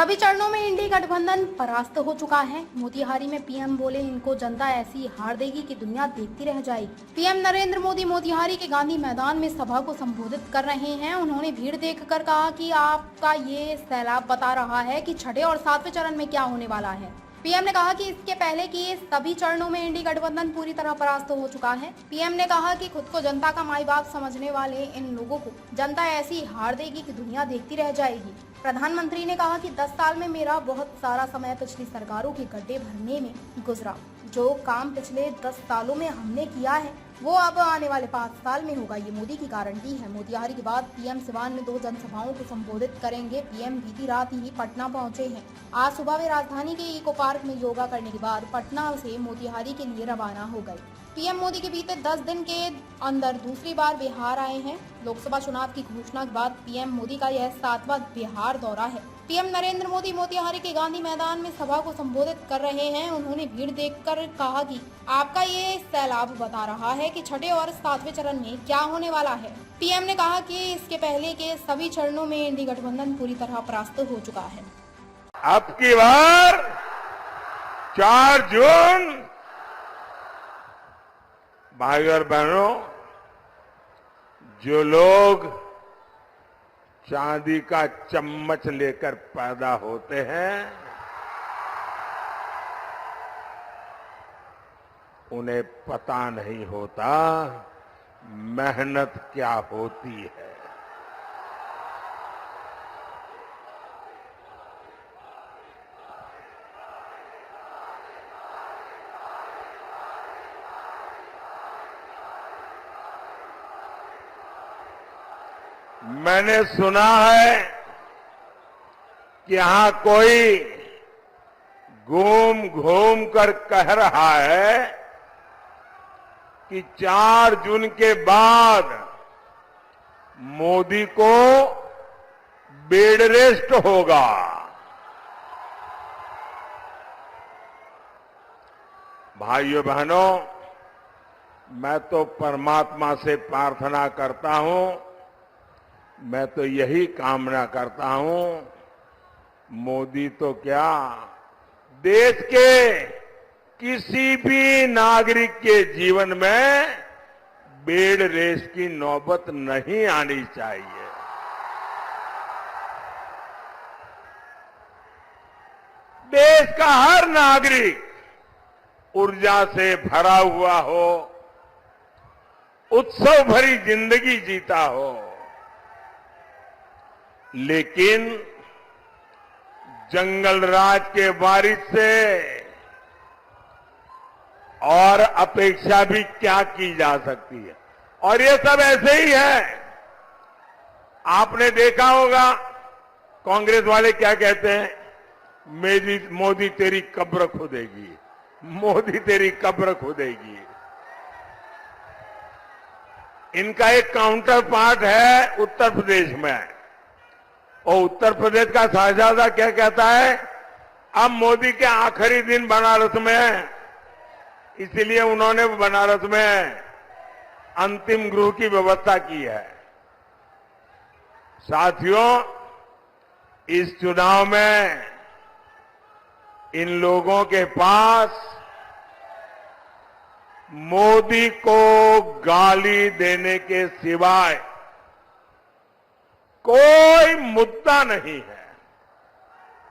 सभी चरणों में इंडी गठबंधन परास्त हो चुका है। मोतिहारी में पीएम बोले, इनको जनता ऐसी हार देगी कि दुनिया देखती रह जाएगी। पीएम नरेंद्र मोदी मोतिहारी के गांधी मैदान में सभा को संबोधित कर रहे हैं। उन्होंने भीड़ देखकर कहा कि आपका ये सैलाब बता रहा है कि छठे और सातवें चरण में क्या होने वाला है। पीएम ने कहा कि इसके पहले कि सभी चरणों में इंडी गठबंधन पूरी तरह परास्त हो चुका है। पीएम ने कहा कि खुद को जनता का माई बाप समझने वाले इन लोगों को जनता ऐसी हार देगी कि दुनिया देखती रह जाएगी। प्रधानमंत्री ने कहा कि 10 साल में मेरा बहुत सारा समय पिछली सरकारों के गड्ढे भरने में गुजरा। जो काम पिछले 10 सालों में हमने किया है वो अब आने वाले 5 साल में होगा, ये मोदी की गारंटी है। मोतिहारी के बाद पीएम सिवान में 2 जनसभाओं को संबोधित करेंगे। पीएम बीती रात ही पटना पहुंचे हैं। आज सुबह वे राजधानी के इको पार्क में योगा करने के बाद पटना से मोतिहारी के लिए रवाना हो गए। पीएम मोदी के बीते 10 दिन के अंदर दूसरी बार बिहार आए हैं। लोकसभा चुनाव की घोषणा के बाद पीएम मोदी का यह 7वां बिहार दौरा है। पीएम नरेंद्र मोदी मोतिहारी के गांधी मैदान में सभा को संबोधित कर रहे हैं। उन्होंने भीड़ देखकर कहा कि आपका ये सैलाब बता रहा है कि छठे और सातवें चरण में क्या होने वाला है। पीएम ने कहा कि इसके पहले के सभी चरणों में इंडी गठबंधन पूरी तरह परास्त हो चुका है। अब की बार 4 जून भाई और बहनों, जो लोग चांदी का चम्मच लेकर पैदा होते हैं उन्हें पता नहीं होता मेहनत क्या होती है। मैंने सुना है कि यहां कोई घूम घूम कर कह रहा है कि 4 जून के बाद मोदी को बेड रेस्ट होगा। भाइयों बहनों, मैं तो परमात्मा से प्रार्थना करता हूं, मैं तो यही कामना करता हूं, मोदी तो क्या देश के किसी भी नागरिक के जीवन में बेड रेस की नौबत नहीं आनी चाहिए। देश का हर नागरिक ऊर्जा से भरा हुआ हो, उत्सव भरी जिंदगी जीता हो, लेकिन जंगल राज के वारिस से और अपेक्षा भी क्या की जा सकती है। और ये सब ऐसे ही है। आपने देखा होगा कांग्रेस वाले क्या कहते हैं, मोदी तेरी कब्र खोदेगी, मोदी तेरी कब्र खोदेगी। इनका एक काउंटर पार्ट है उत्तर प्रदेश में, और उत्तर प्रदेश का शहजादा क्या कहता है, अब मोदी के आखिरी दिन बनारस में है, इसलिए उन्होंने बनारस में अंतिम गृह की व्यवस्था की है। साथियों, इस चुनाव में इन लोगों के पास मोदी को गाली देने के सिवाय कोई मुद्दा नहीं है।